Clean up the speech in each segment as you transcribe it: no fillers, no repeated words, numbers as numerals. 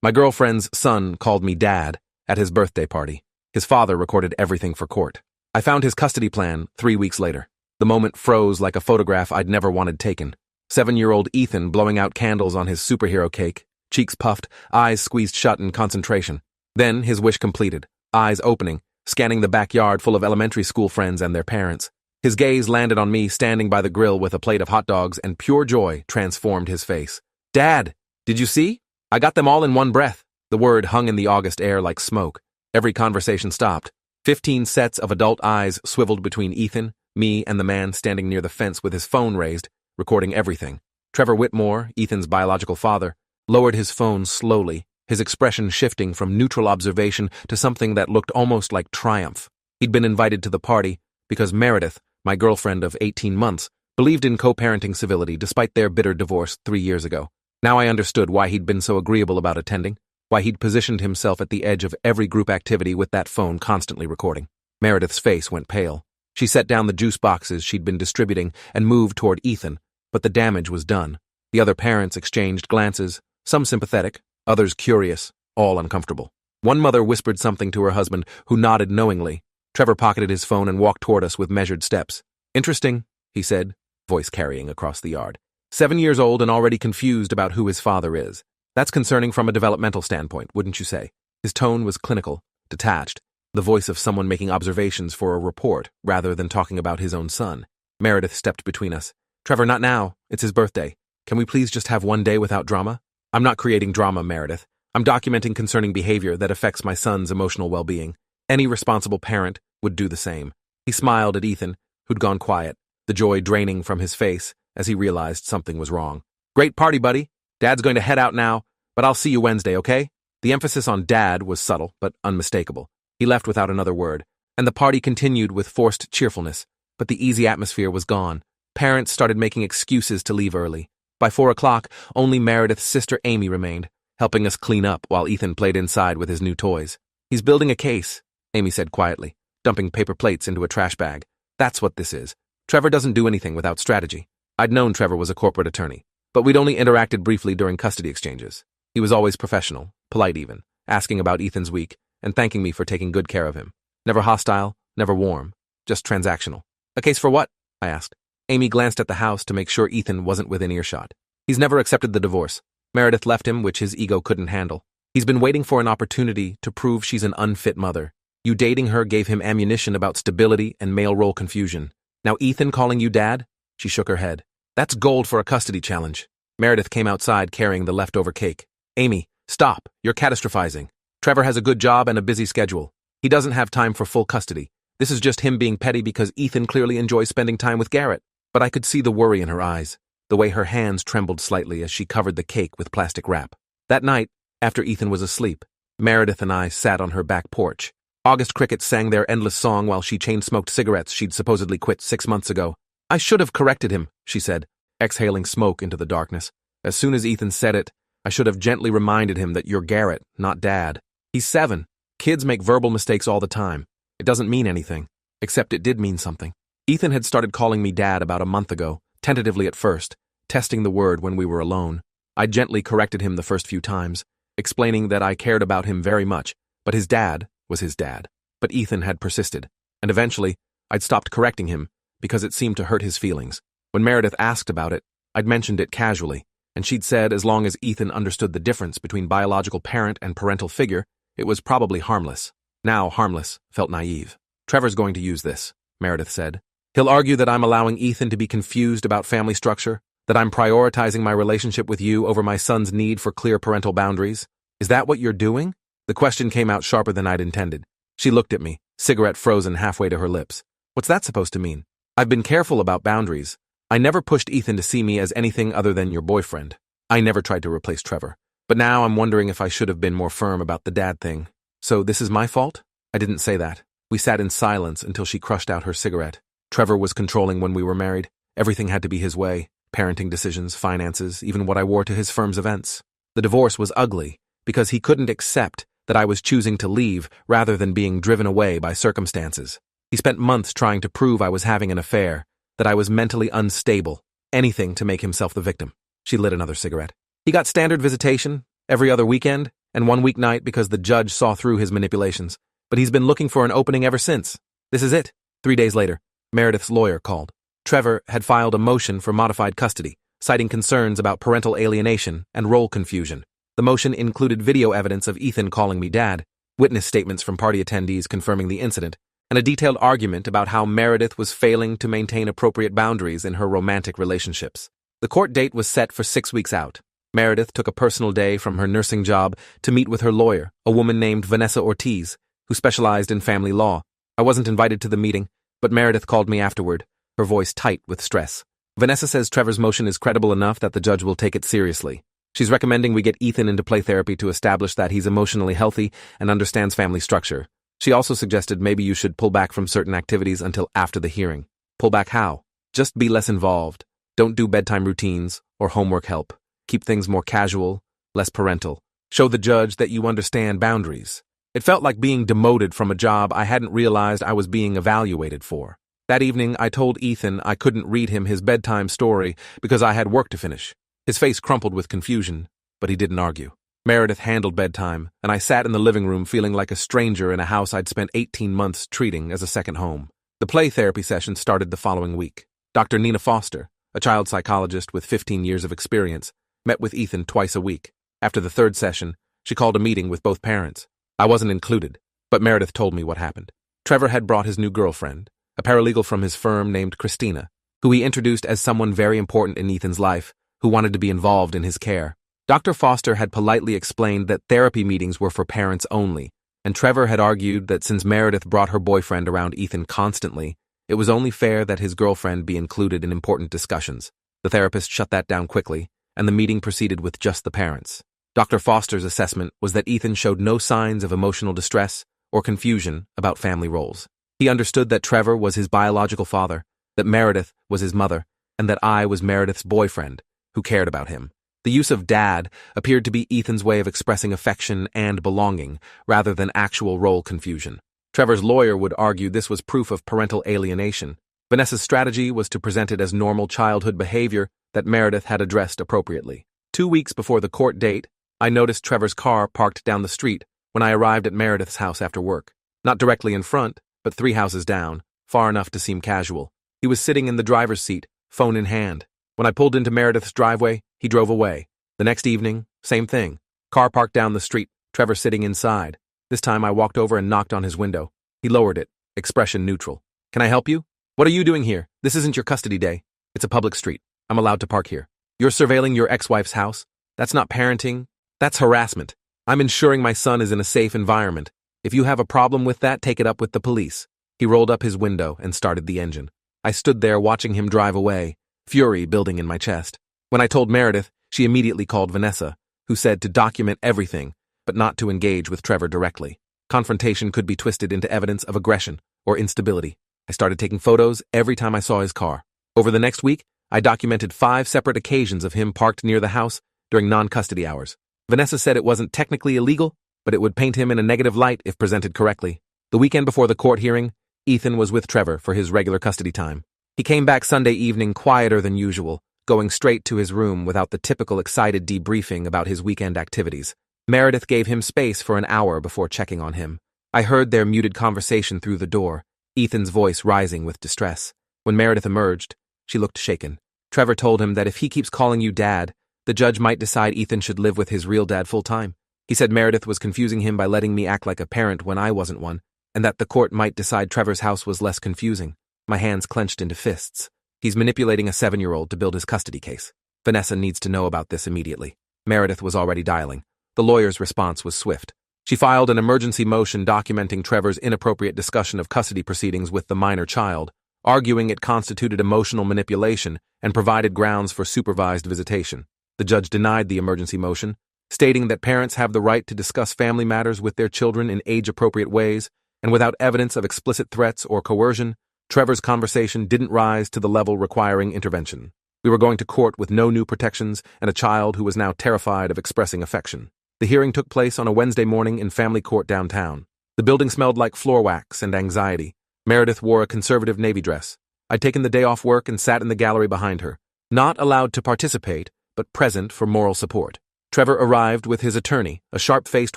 My girlfriend's son called me Dad at his birthday party. His father recorded everything for court. I found his custody plan 3 weeks later. The moment froze like a photograph I'd never wanted taken. 7-year-old Ethan blowing out candles on his superhero cake, cheeks puffed, eyes squeezed shut in concentration. Then his wish completed, eyes opening, scanning the backyard full of elementary school friends and their parents. His gaze landed on me standing by the grill with a plate of hot dogs, and pure joy transformed his face. "Dad, did you see? I got them all in one breath." The word hung in the August air like smoke. Every conversation stopped. 15 sets of adult eyes swiveled between Ethan, me, and the man standing near the fence with his phone raised, recording everything. Trevor Whitmore, Ethan's biological father, lowered his phone slowly, his expression shifting from neutral observation to something that looked almost like triumph. He'd been invited to the party because Meredith, my girlfriend of 18 months, believed in co-parenting civility despite their bitter divorce 3 years ago. Now I understood why he'd been so agreeable about attending, why he'd positioned himself at the edge of every group activity with that phone constantly recording. Meredith's face went pale. She set down the juice boxes she'd been distributing and moved toward Ethan, but the damage was done. The other parents exchanged glances, some sympathetic, others curious, all uncomfortable. One mother whispered something to her husband, who nodded knowingly. Trevor pocketed his phone and walked toward us with measured steps. "Interesting," he said, voice carrying across the yard. 7 years old and already confused about who his father is. That's concerning from a developmental standpoint, wouldn't you say? His tone was clinical, detached, the voice of someone making observations for a report rather than talking about his own son. Meredith stepped between us. "Trevor, not now. It's his birthday. Can we please just have one day without drama?" "I'm not creating drama, Meredith. I'm documenting concerning behavior that affects my son's emotional well-being. Any responsible parent would do the same." He smiled at Ethan, who'd gone quiet, the joy draining from his face as he realized something was wrong. "Great party, buddy. Dad's going to head out now, but I'll see you Wednesday, okay?" The emphasis on dad was subtle, but unmistakable. He left without another word, and the party continued with forced cheerfulness, but the easy atmosphere was gone. Parents started making excuses to leave early. By 4 o'clock, only Meredith's sister Amy remained, helping us clean up while Ethan played inside with his new toys. "He's building a case," Amy said quietly, dumping paper plates into a trash bag. "That's what this is. Trevor doesn't do anything without strategy." I'd known Trevor was a corporate attorney, but we'd only interacted briefly during custody exchanges. He was always professional, polite even, asking about Ethan's week and thanking me for taking good care of him. Never hostile, never warm, just transactional. "A case for what?" I asked. Amy glanced at the house to make sure Ethan wasn't within earshot. "He's never accepted the divorce. Meredith left him, which his ego couldn't handle. He's been waiting for an opportunity to prove she's an unfit mother. You dating her gave him ammunition about stability and male role confusion. Now Ethan calling you dad?" She shook her head. "That's gold for a custody challenge." Meredith came outside carrying the leftover cake. "Amy, stop. You're catastrophizing. Trevor has a good job and a busy schedule. He doesn't have time for full custody. This is just him being petty because Ethan clearly enjoys spending time with Garrett." But I could see the worry in her eyes, the way her hands trembled slightly as she covered the cake with plastic wrap. That night, after Ethan was asleep, Meredith and I sat on her back porch. August crickets sang their endless song while she chain-smoked cigarettes she'd supposedly quit 6 months ago. "I should have corrected him," she said, exhaling smoke into the darkness. "As soon as Ethan said it, I should have gently reminded him that you're Garrett, not Dad. He's 7. Kids make verbal mistakes all the time. It doesn't mean anything, except it did mean something. Ethan had started calling me Dad about a month ago, tentatively at first, testing the word when we were alone. I gently corrected him the first few times, explaining that I cared about him very much, but his dad was his dad. But Ethan had persisted, and eventually, I'd stopped correcting him because it seemed to hurt his feelings. When Meredith asked about it, I'd mentioned it casually, and she'd said as long as Ethan understood the difference between biological parent and parental figure, it was probably harmless. Now harmless felt naive. "Trevor's going to use this," Meredith said. "He'll argue that I'm allowing Ethan to be confused about family structure, that I'm prioritizing my relationship with you over my son's need for clear parental boundaries. Is that what you're doing?" The question came out sharper than I'd intended. She looked at me, cigarette frozen halfway to her lips. "What's that supposed to mean?" "I've been careful about boundaries. I never pushed Ethan to see me as anything other than your boyfriend. I never tried to replace Trevor. But now I'm wondering if I should have been more firm about the dad thing. So this is my fault?" I didn't say that. We sat in silence until she crushed out her cigarette. Trevor was controlling when we were married. Everything had to be his way. Parenting decisions, finances, even what I wore to his firm's events. The divorce was ugly because he couldn't accept that I was choosing to leave rather than being driven away by circumstances. He spent months trying to prove I was having an affair, that I was mentally unstable, anything to make himself the victim. She lit another cigarette. "He got standard visitation every other weekend, and one weeknight because the judge saw through his manipulations. But he's been looking for an opening ever since. This is it. 3 days later, Meredith's lawyer called. Trevor had filed a motion for modified custody, citing concerns about parental alienation and role confusion. The motion included video evidence of Ethan calling me dad, witness statements from party attendees confirming the incident, and a detailed argument about how Meredith was failing to maintain appropriate boundaries in her romantic relationships. The court date was set for 6 weeks out. Meredith took a personal day from her nursing job to meet with her lawyer, a woman named Vanessa Ortiz, who specialized in family law. I wasn't invited to the meeting, but Meredith called me afterward, her voice tight with stress. Vanessa says Trevor's motion is credible enough that the judge will take it seriously. She's recommending we get Ethan into play therapy to establish that he's emotionally healthy and understands family structure. She also suggested maybe you should pull back from certain activities until after the hearing. Pull back how? Just be less involved. Don't do bedtime routines or homework help. Keep things more casual, less parental. Show the judge that you understand boundaries. It felt like being demoted from a job I hadn't realized I was being evaluated for. That evening, I told Ethan I couldn't read him his bedtime story because I had work to finish. His face crumpled with confusion, but he didn't argue. Meredith handled bedtime, and I sat in the living room feeling like a stranger in a house I'd spent 18 months treating as a second home. The play therapy session started the following week. Dr. Nina Foster, a child psychologist with 15 years of experience, met with Ethan twice a week. After the third session, she called a meeting with both parents. I wasn't included, but Meredith told me what happened. Trevor had brought his new girlfriend, a paralegal from his firm named Christina, who he introduced as someone very important in Ethan's life, who wanted to be involved in his care. Dr. Foster had politely explained that therapy meetings were for parents only, and Trevor had argued that since Meredith brought her boyfriend around Ethan constantly, it was only fair that his girlfriend be included in important discussions. The therapist shut that down quickly, and the meeting proceeded with just the parents. Dr. Foster's assessment was that Ethan showed no signs of emotional distress or confusion about family roles. He understood that Trevor was his biological father, that Meredith was his mother, and that I was Meredith's boyfriend, who cared about him. The use of dad appeared to be Ethan's way of expressing affection and belonging, rather than actual role confusion. Trevor's lawyer would argue this was proof of parental alienation. Vanessa's strategy was to present it as normal childhood behavior that Meredith had addressed appropriately. 2 weeks before the court date, I noticed Trevor's car parked down the street when I arrived at Meredith's house after work. Not directly in front, but 3 houses down, far enough to seem casual. He was sitting in the driver's seat, phone in hand. When I pulled into Meredith's driveway, he drove away. The next evening, same thing. Car parked down the street, Trevor sitting inside. This time I walked over and knocked on his window. He lowered it, expression neutral. "Can I help you?" "What are you doing here? This isn't your custody day. It's a public street. I'm allowed to park here." "You're surveilling your ex-wife's house? That's not parenting. That's harassment. I'm ensuring my son is in a safe environment. If you have a problem with that, take it up with the police." He rolled up his window and started the engine. I stood there watching him drive away, fury building in my chest. When I told Meredith, she immediately called Vanessa, who said to document everything, but not to engage with Trevor directly. Confrontation could be twisted into evidence of aggression or instability. I started taking photos every time I saw his car. Over the next week, I documented 5 separate occasions of him parked near the house during non-custody hours. Vanessa said it wasn't technically illegal, but it would paint him in a negative light if presented correctly. The weekend before the court hearing, Ethan was with Trevor for his regular custody time. He came back Sunday evening quieter than usual, going straight to his room without the typical excited debriefing about his weekend activities. Meredith gave him space for an hour before checking on him. I heard their muted conversation through the door, Ethan's voice rising with distress. When Meredith emerged, she looked shaken. Trevor told him that if he keeps calling you dad, the judge might decide Ethan should live with his real dad full-time. He said Meredith was confusing him by letting me act like a parent when I wasn't one, and that the court might decide Trevor's house was less confusing. My hands clenched into fists. He's manipulating a 7-year-old to build his custody case. Vanessa needs to know about this immediately. Meredith was already dialing. The lawyer's response was swift. She filed an emergency motion documenting Trevor's inappropriate discussion of custody proceedings with the minor child, arguing it constituted emotional manipulation and provided grounds for supervised visitation. The judge denied the emergency motion, stating that parents have the right to discuss family matters with their children in age-appropriate ways, and without evidence of explicit threats or coercion, Trevor's conversation didn't rise to the level requiring intervention. We were going to court with no new protections and a child who was now terrified of expressing affection. The hearing took place on a Wednesday morning in family court downtown. The building smelled like floor wax and anxiety. Meredith wore a conservative navy dress. I'd taken the day off work and sat in the gallery behind her, not allowed to participate, but present for moral support. Trevor arrived with his attorney, a sharp-faced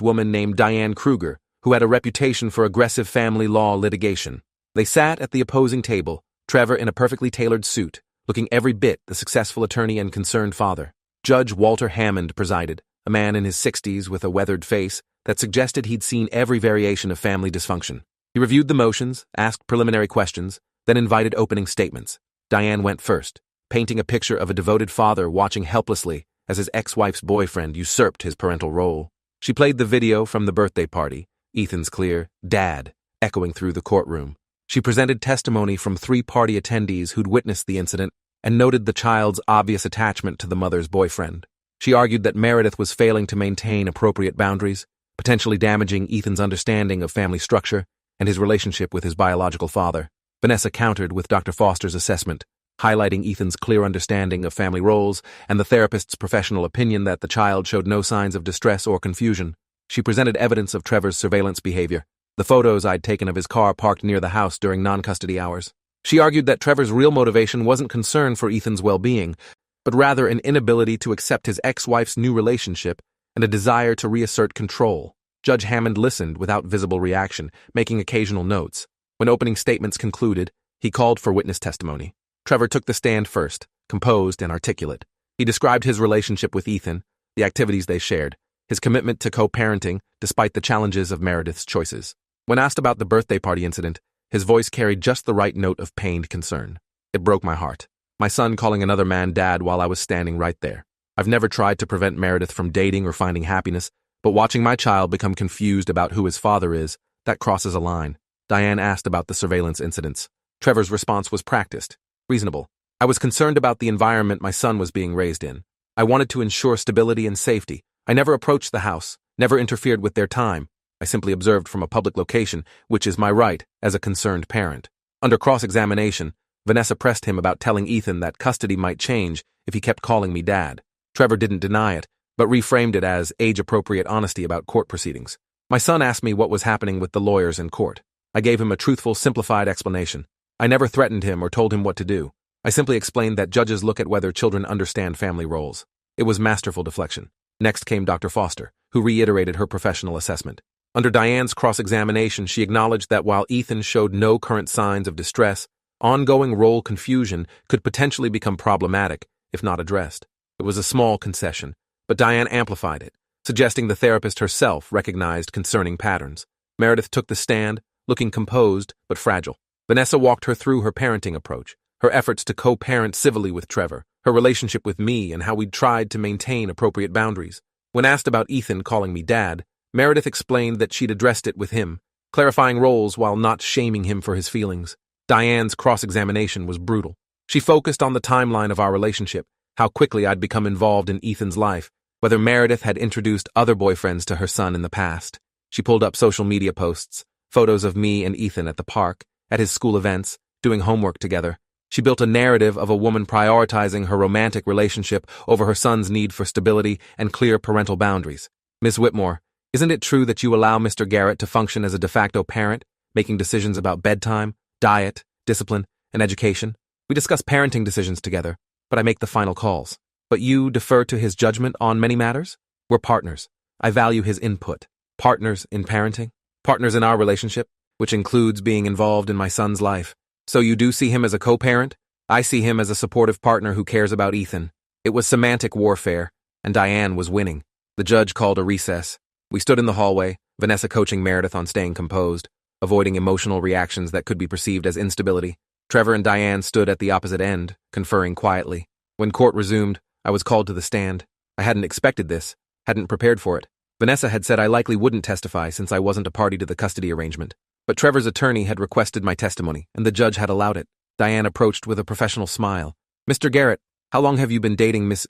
woman named Diane Kruger, who had a reputation for aggressive family law litigation. They sat at the opposing table, Trevor in a perfectly tailored suit, looking every bit the successful attorney and concerned father. Judge Walter Hammond presided, a man in his 60s with a weathered face that suggested he'd seen every variation of family dysfunction. He reviewed the motions, asked preliminary questions, then invited opening statements. Diane went first, painting a picture of a devoted father watching helplessly as his ex-wife's boyfriend usurped his parental role. She played the video from the birthday party, Ethan's clear, "Dad," echoing through the courtroom. She presented testimony from 3 party attendees who'd witnessed the incident and noted the child's obvious attachment to the mother's boyfriend. She argued that Meredith was failing to maintain appropriate boundaries, potentially damaging Ethan's understanding of family structure and his relationship with his biological father. Vanessa countered with Dr. Foster's assessment, highlighting Ethan's clear understanding of family roles and the therapist's professional opinion that the child showed no signs of distress or confusion. She presented evidence of Trevor's surveillance behavior, the photos I'd taken of his car parked near the house during non-custody hours. She argued that Trevor's real motivation wasn't concern for Ethan's well-being, but rather an inability to accept his ex-wife's new relationship and a desire to reassert control. Judge Hammond listened without visible reaction, making occasional notes. When opening statements concluded, he called for witness testimony. Trevor took the stand first, composed and articulate. He described his relationship with Ethan, the activities they shared, his commitment to co-parenting despite the challenges of Meredith's choices. When asked about the birthday party incident, his voice carried just the right note of pained concern. It broke my heart. My son calling another man dad while I was standing right there. I've never tried to prevent Meredith from dating or finding happiness, but watching my child become confused about who his father is, that crosses a line. Diane asked about the surveillance incidents. Trevor's response was practiced, reasonable. I was concerned about the environment my son was being raised in. I wanted to ensure stability and safety. I never approached the house, never interfered with their time. I simply observed from a public location, which is my right as a concerned parent. Under cross-examination, Vanessa pressed him about telling Ethan that custody might change if he kept calling me dad. Trevor didn't deny it, but reframed it as age-appropriate honesty about court proceedings. My son asked me what was happening with the lawyers in court. I gave him a truthful, simplified explanation. I never threatened him or told him what to do. I simply explained that judges look at whether children understand family roles. It was masterful deflection. Next came Dr. Foster, who reiterated her professional assessment. Under Diane's cross-examination, she acknowledged that while Ethan showed no current signs of distress, ongoing role confusion could potentially become problematic if not addressed. It was a small concession, but Diane amplified it, suggesting the therapist herself recognized concerning patterns. Meredith took the stand, looking composed but fragile. Vanessa walked her through her parenting approach, her efforts to co-parent civilly with Trevor, her relationship with me, and how we'd tried to maintain appropriate boundaries. When asked about Ethan calling me dad, Meredith explained that she'd addressed it with him, clarifying roles while not shaming him for his feelings. Diane's cross-examination was brutal. She focused on the timeline of our relationship, how quickly I'd become involved in Ethan's life, whether Meredith had introduced other boyfriends to her son in the past. She pulled up social media posts, photos of me and Ethan at the park, at his school events, doing homework together. She built a narrative of a woman prioritizing her romantic relationship over her son's need for stability and clear parental boundaries. Ms. Whitmore, isn't it true that you allow Mr. Garrett to function as a de facto parent, making decisions about bedtime, diet, discipline, and education? We discuss parenting decisions together, but I make the final calls. But you defer to his judgment on many matters? We're partners. I value his input. Partners in parenting? Partners in our relationship, which includes being involved in my son's life. So you do see him as a co-parent? I see him as a supportive partner who cares about Ethan. It was semantic warfare, and Diane was winning. The judge called a recess. We stood in the hallway, Vanessa coaching Meredith on staying composed, avoiding emotional reactions that could be perceived as instability. Trevor and Diane stood at the opposite end, conferring quietly. When court resumed, I was called to the stand. I hadn't expected this, hadn't prepared for it. Vanessa had said I likely wouldn't testify since I wasn't a party to the custody arrangement. But Trevor's attorney had requested my testimony, and the judge had allowed it. Diane approached with a professional smile. Mr. Garrett, how long have you been dating Miss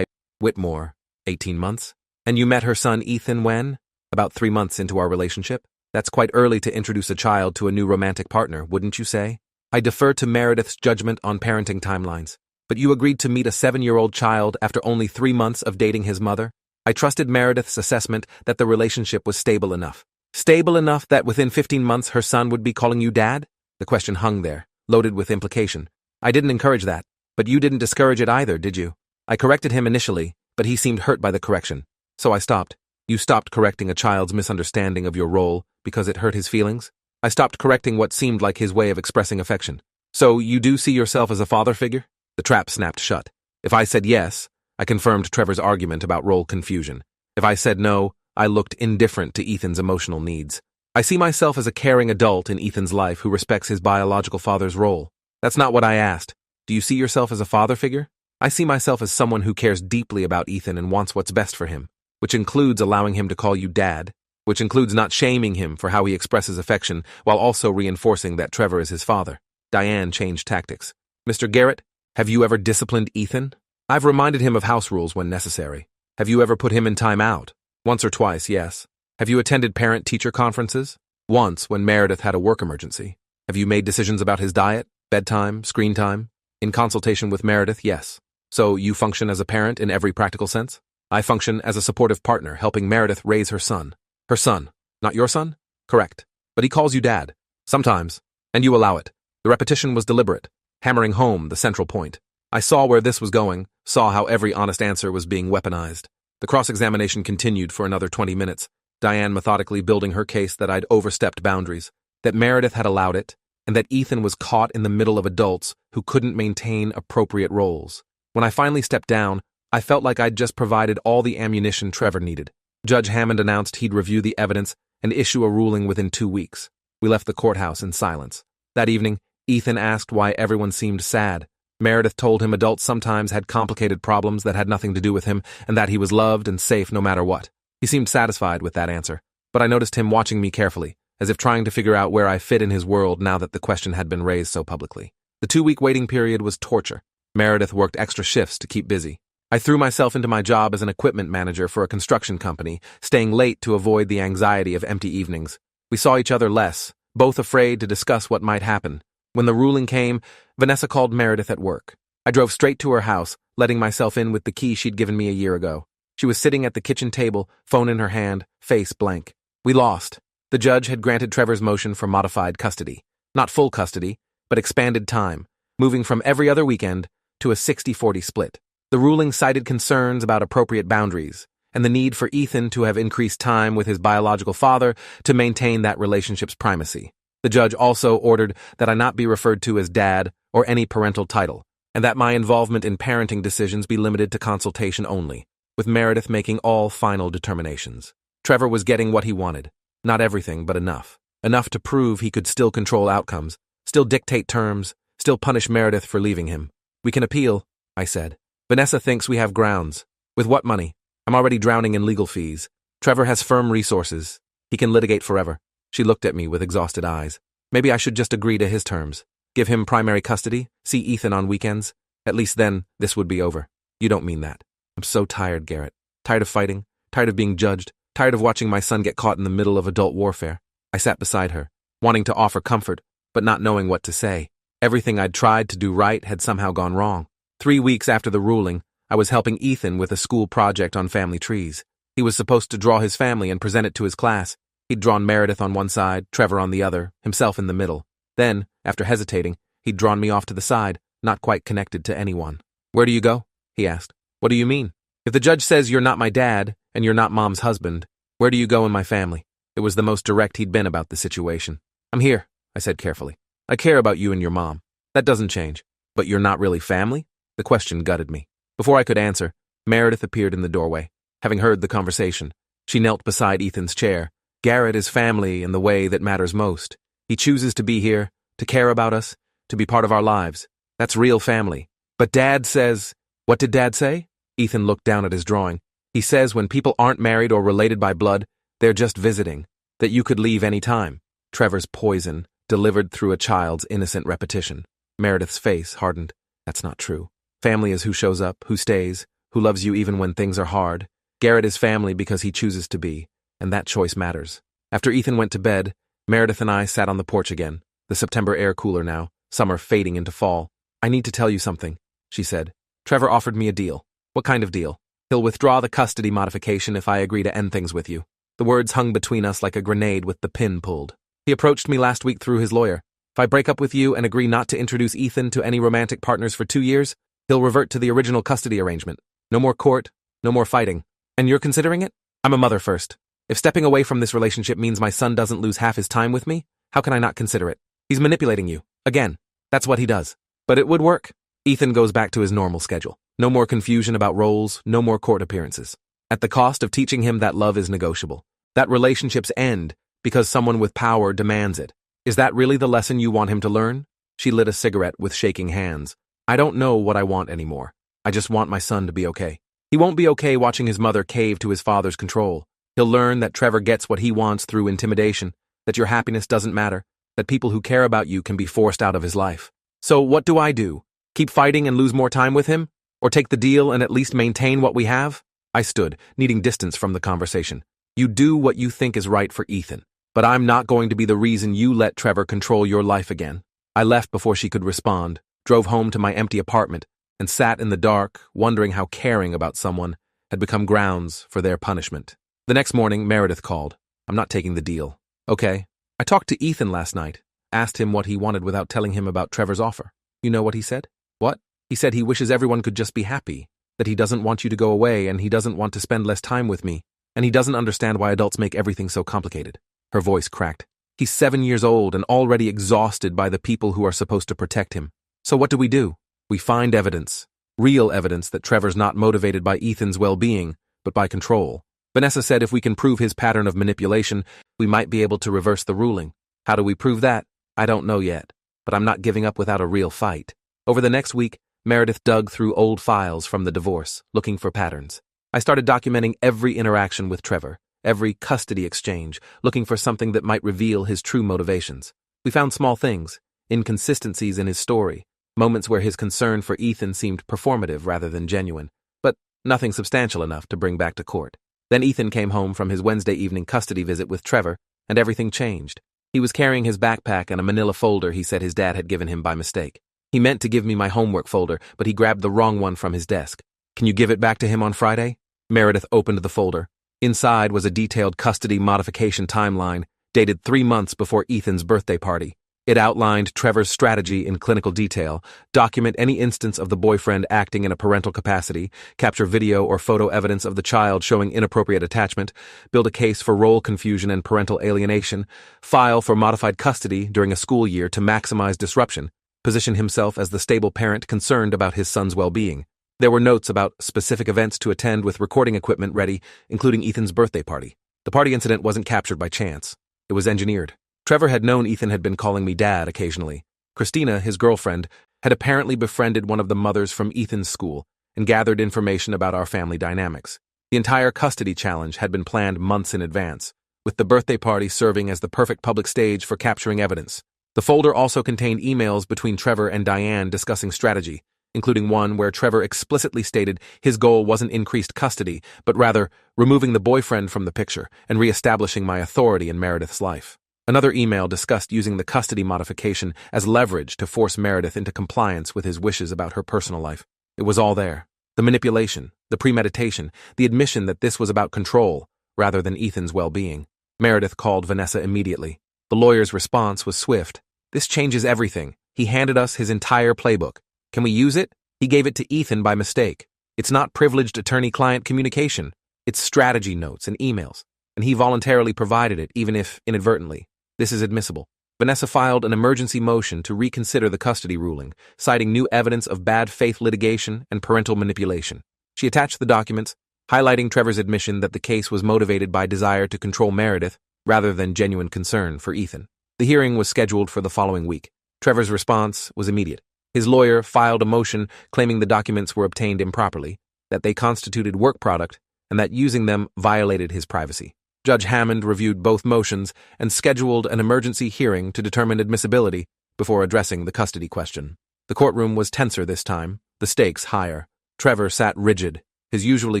Whitmore? 18 months? And you met her son Ethan when? About 3 months into our relationship? That's quite early to introduce a child to a new romantic partner, wouldn't you say? I defer to Meredith's judgment on parenting timelines. But you agreed to meet a 7-year-old child after only 3 months of dating his mother? I trusted Meredith's assessment that the relationship was stable enough. Stable enough that within 15 months her son would be calling you dad? The question hung there, loaded with implication. I didn't encourage that, but you didn't discourage it either, did you? I corrected him initially, but he seemed hurt by the correction. So I stopped. You stopped correcting a child's misunderstanding of your role because it hurt his feelings? I stopped correcting what seemed like his way of expressing affection. So you do see yourself as a father figure? The trap snapped shut. If I said yes, I confirmed Trevor's argument about role confusion. If I said no, I looked indifferent to Ethan's emotional needs. I see myself as a caring adult in Ethan's life who respects his biological father's role. That's not what I asked. Do you see yourself as a father figure? I see myself as someone who cares deeply about Ethan and wants what's best for him, which includes allowing him to call you dad, which includes not shaming him for how he expresses affection while also reinforcing that Trevor is his father. Diane changed tactics. Mr. Garrett, have you ever disciplined Ethan? I've reminded him of house rules when necessary. Have you ever put him in time out? Once or twice, yes. Have you attended parent-teacher conferences? Once, when Meredith had a work emergency. Have you made decisions about his diet, bedtime, screen time? In consultation with Meredith, yes. So you function as a parent in every practical sense? I function as a supportive partner, helping Meredith raise her son. Her son. Not your son? Correct. But he calls you dad. Sometimes. And you allow it. The repetition was deliberate, hammering home the central point. I saw where this was going, saw how every honest answer was being weaponized. The cross-examination continued for another 20 minutes, Diane methodically building her case that I'd overstepped boundaries, that Meredith had allowed it, and that Ethan was caught in the middle of adults who couldn't maintain appropriate roles. When I finally stepped down, I felt like I'd just provided all the ammunition Trevor needed. Judge Hammond announced he'd review the evidence and issue a ruling within 2 weeks. We left the courthouse in silence. That evening, Ethan asked why everyone seemed sad. Meredith told him adults sometimes had complicated problems that had nothing to do with him and that he was loved and safe no matter what. He seemed satisfied with that answer, but I noticed him watching me carefully, as if trying to figure out where I fit in his world now that the question had been raised so publicly. The 2-week waiting period was torture. Meredith worked extra shifts to keep busy. I threw myself into my job as an equipment manager for a construction company, staying late to avoid the anxiety of empty evenings. We saw each other less, both afraid to discuss what might happen. When the ruling came, Vanessa called Meredith at work. I drove straight to her house, letting myself in with the key she'd given me a year ago. She was sitting at the kitchen table, phone in her hand, face blank. We lost. The judge had granted Trevor's motion for modified custody. Not full custody, but expanded time, moving from every other weekend to a 60-40 split. The ruling cited concerns about appropriate boundaries and the need for Ethan to have increased time with his biological father to maintain that relationship's primacy. The judge also ordered that I not be referred to as dad or any parental title, and that my involvement in parenting decisions be limited to consultation only, with Meredith making all final determinations. Trevor was getting what he wanted. Not everything, but enough. Enough to prove he could still control outcomes, still dictate terms, still punish Meredith for leaving him. We can appeal, I said. Vanessa thinks we have grounds. With what money? I'm already drowning in legal fees. Trevor has firm resources. He can litigate forever. She looked at me with exhausted eyes. Maybe I should just agree to his terms. Give him primary custody, see Ethan on weekends. At least then, this would be over. You don't mean that. I'm so tired, Garrett. Tired of fighting, tired of being judged, tired of watching my son get caught in the middle of adult warfare. I sat beside her, wanting to offer comfort, but not knowing what to say. Everything I'd tried to do right had somehow gone wrong. 3 weeks after the ruling, I was helping Ethan with a school project on family trees. He was supposed to draw his family and present it to his class. He'd drawn Meredith on one side, Trevor on the other, himself in the middle. Then, after hesitating, he'd drawn me off to the side, not quite connected to anyone. Where do you go? He asked. What do you mean? If the judge says you're not my dad, and you're not Mom's husband, where do you go in my family? It was the most direct he'd been about the situation. I'm here, I said carefully. I care about you and your mom. That doesn't change. But you're not really family? The question gutted me. Before I could answer, Meredith appeared in the doorway. Having heard the conversation, she knelt beside Ethan's chair. Garrett is family in the way that matters most. He chooses to be here, to care about us, to be part of our lives. That's real family. But Dad says... What did Dad say? Ethan looked down at his drawing. He says when people aren't married or related by blood, they're just visiting, that you could leave any time. Trevor's poison, delivered through a child's innocent repetition. Meredith's face hardened. That's not true. Family is who shows up, who stays, who loves you even when things are hard. Garrett is family because he chooses to be, and that choice matters. After Ethan went to bed, Meredith and I sat on the porch again, the September air cooler now, summer fading into fall. I need to tell you something, she said. Trevor offered me a deal. What kind of deal? He'll withdraw the custody modification if I agree to end things with you. The words hung between us like a grenade with the pin pulled. He approached me last week through his lawyer. If I break up with you and agree not to introduce Ethan to any romantic partners for 2 years, he'll revert to the original custody arrangement. No more court, no more fighting. And you're considering it? I'm a mother first. If stepping away from this relationship means my son doesn't lose half his time with me, how can I not consider it? He's manipulating you. Again, that's what he does. But it would work. Ethan goes back to his normal schedule. No more confusion about roles, no more court appearances. At the cost of teaching him that love is negotiable. That relationships end because someone with power demands it. Is that really the lesson you want him to learn? She lit a cigarette with shaking hands. I don't know what I want anymore. I just want my son to be okay. He won't be okay watching his mother cave to his father's control. He'll learn that Trevor gets what he wants through intimidation, that your happiness doesn't matter, that people who care about you can be forced out of his life. So what do I do? Keep fighting and lose more time with him? Or take the deal and at least maintain what we have? I stood, needing distance from the conversation. You do what you think is right for Ethan, but I'm not going to be the reason you let Trevor control your life again. I left before she could respond, drove home to my empty apartment, and sat in the dark, wondering how caring about someone had become grounds for their punishment. The next morning, Meredith called. I'm not taking the deal. Okay. I talked to Ethan last night, asked him what he wanted without telling him about Trevor's offer. You know what he said? What? He said he wishes everyone could just be happy, that he doesn't want you to go away and he doesn't want to spend less time with me, and he doesn't understand why adults make everything so complicated. Her voice cracked. He's 7 years old and already exhausted by the people who are supposed to protect him. So what do? We find evidence, real evidence that Trevor's not motivated by Ethan's well-being, but by control. Vanessa said if we can prove his pattern of manipulation, we might be able to reverse the ruling. How do we prove that? I don't know yet, but I'm not giving up without a real fight. Over the next week, Meredith dug through old files from the divorce, looking for patterns. I started documenting every interaction with Trevor, every custody exchange, looking for something that might reveal his true motivations. We found small things, inconsistencies in his story, moments where his concern for Ethan seemed performative rather than genuine, but nothing substantial enough to bring back to court. Then Ethan came home from his Wednesday evening custody visit with Trevor, and everything changed. He was carrying his backpack and a manila folder he said his dad had given him by mistake. He meant to give me my homework folder, but he grabbed the wrong one from his desk. Can you give it back to him on Friday? Meredith opened the folder. Inside was a detailed custody modification timeline, dated 3 months before Ethan's birthday party. It outlined Trevor's strategy in clinical detail, document any instance of the boyfriend acting in a parental capacity, capture video or photo evidence of the child showing inappropriate attachment, build a case for role confusion and parental alienation, file for modified custody during a school year to maximize disruption, position himself as the stable parent concerned about his son's well-being. There were notes about specific events to attend with recording equipment ready, including Ethan's birthday party. The party incident wasn't captured by chance. It was engineered. Trevor had known Ethan had been calling me dad occasionally. Christina, his girlfriend, had apparently befriended one of the mothers from Ethan's school and gathered information about our family dynamics. The entire custody challenge had been planned months in advance, with the birthday party serving as the perfect public stage for capturing evidence. The folder also contained emails between Trevor and Diane discussing strategy, including one where Trevor explicitly stated his goal wasn't increased custody, but rather removing the boyfriend from the picture and re-establishing my authority in Meredith's life. Another email discussed using the custody modification as leverage to force Meredith into compliance with his wishes about her personal life. It was all there. The manipulation, the premeditation, the admission that this was about control rather than Ethan's well-being. Meredith called Vanessa immediately. The lawyer's response was swift. This changes everything. He handed us his entire playbook. Can we use it? He gave it to Ethan by mistake. It's not privileged attorney-client communication. It's strategy notes and emails, and he voluntarily provided it, even if inadvertently. This is admissible. Vanessa filed an emergency motion to reconsider the custody ruling, citing new evidence of bad faith litigation and parental manipulation. She attached the documents, highlighting Trevor's admission that the case was motivated by desire to control Meredith rather than genuine concern for Ethan. The hearing was scheduled for the following week. Trevor's response was immediate. His lawyer filed a motion claiming the documents were obtained improperly, that they constituted work product, and that using them violated his privacy. Judge Hammond reviewed both motions and scheduled an emergency hearing to determine admissibility before addressing the custody question. The courtroom was tenser this time, the stakes higher. Trevor sat rigid, his usually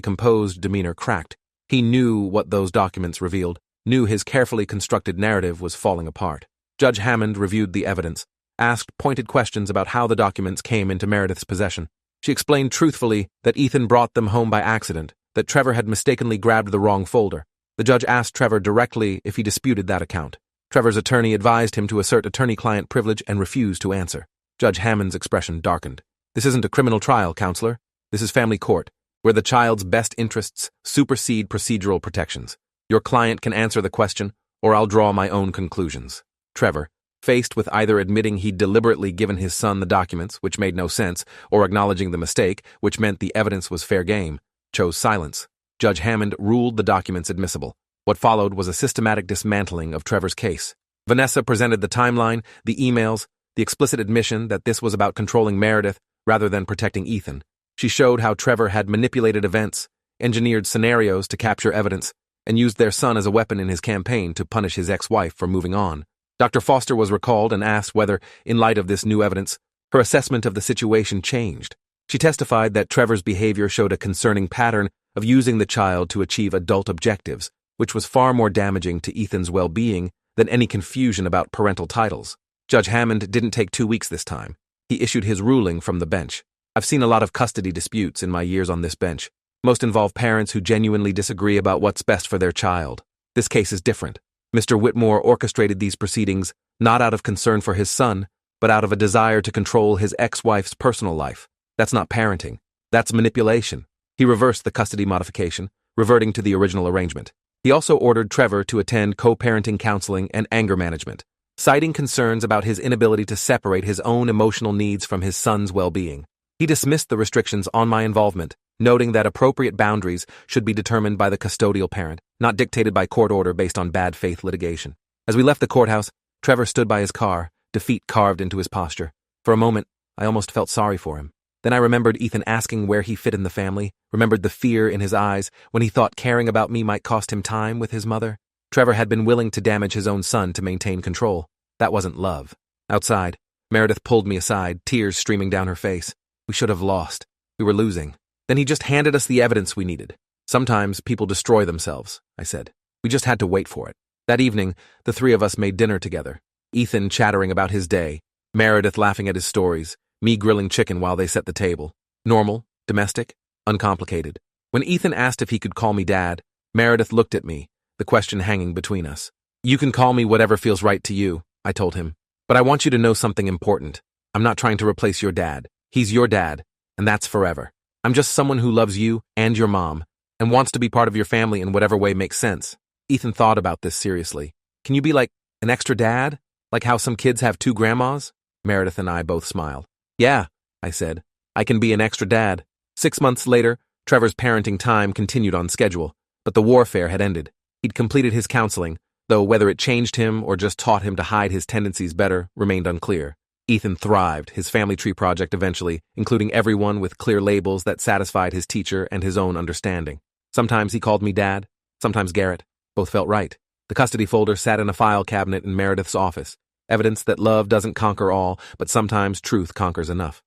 composed demeanor cracked. He knew what those documents revealed, knew his carefully constructed narrative was falling apart. Judge Hammond reviewed the evidence, asked pointed questions about how the documents came into Meredith's possession. She explained truthfully that Ethan brought them home by accident, that Trevor had mistakenly grabbed the wrong folder. The judge asked Trevor directly if he disputed that account. Trevor's attorney advised him to assert attorney-client privilege and refused to answer. Judge Hammond's expression darkened. This isn't a criminal trial, counselor. This is family court. where the child's best interests supersede procedural protections. Your client can answer the question, or I'll draw my own conclusions. Trevor, faced with either admitting he'd deliberately given his son the documents, which made no sense, or acknowledging the mistake, which meant the evidence was fair game, chose silence. Judge Hammond ruled the documents admissible. What followed was a systematic dismantling of Trevor's case. Vanessa presented the timeline, the emails, the explicit admission that this was about controlling Meredith rather than protecting Ethan. She showed how Trevor had manipulated events, engineered scenarios to capture evidence, and used their son as a weapon in his campaign to punish his ex-wife for moving on. Dr. Foster was recalled and asked whether, in light of this new evidence, her assessment of the situation changed. She testified that Trevor's behavior showed a concerning pattern of using the child to achieve adult objectives, which was far more damaging to Ethan's well-being than any confusion about parental titles. Judge Hammond didn't take 2 weeks this time. He issued his ruling from the bench. I've seen a lot of custody disputes in my years on this bench. Most involve parents who genuinely disagree about what's best for their child. This case is different. Mr. Whitmore orchestrated these proceedings not out of concern for his son, but out of a desire to control his ex-wife's personal life. That's not parenting. That's manipulation. He reversed the custody modification, reverting to the original arrangement. He also ordered Trevor to attend co-parenting counseling and anger management, citing concerns about his inability to separate his own emotional needs from his son's well-being. He dismissed the restrictions on my involvement, noting that appropriate boundaries should be determined by the custodial parent, not dictated by court order based on bad faith litigation. As we left the courthouse, Trevor stood by his car, defeat carved into his posture. For a moment, I almost felt sorry for him. Then I remembered Ethan asking where he fit in the family, remembered the fear in his eyes when he thought caring about me might cost him time with his mother. Trevor had been willing to damage his own son to maintain control. That wasn't love. Outside, Meredith pulled me aside, tears streaming down her face. We should have lost. We were losing. Then he just handed us the evidence we needed. Sometimes people destroy themselves, I said. We just had to wait for it. That evening, the three of us made dinner together. Ethan chattering about his day, Meredith laughing at his stories, me grilling chicken while they set the table. Normal, domestic, uncomplicated. When Ethan asked if he could call me Dad, Meredith looked at me, the question hanging between us. You can call me whatever feels right to you, I told him. But I want you to know something important. I'm not trying to replace your dad. He's your dad, and that's forever. I'm just someone who loves you and your mom, and wants to be part of your family in whatever way makes sense. Ethan thought about this seriously. Can you be like an extra dad? Like how some kids have 2 grandmas? Meredith and I both smiled. Yeah, I said. I can be an extra dad. 6 months later, Trevor's parenting time continued on schedule, but the warfare had ended. He'd completed his counseling, though whether it changed him or just taught him to hide his tendencies better remained unclear. Ethan thrived, his family tree project eventually, including everyone with clear labels that satisfied his teacher and his own understanding. Sometimes he called me Dad, sometimes Garrett. Both felt right. The custody folder sat in a file cabinet in Meredith's office, evidence that love doesn't conquer all, but sometimes truth conquers enough.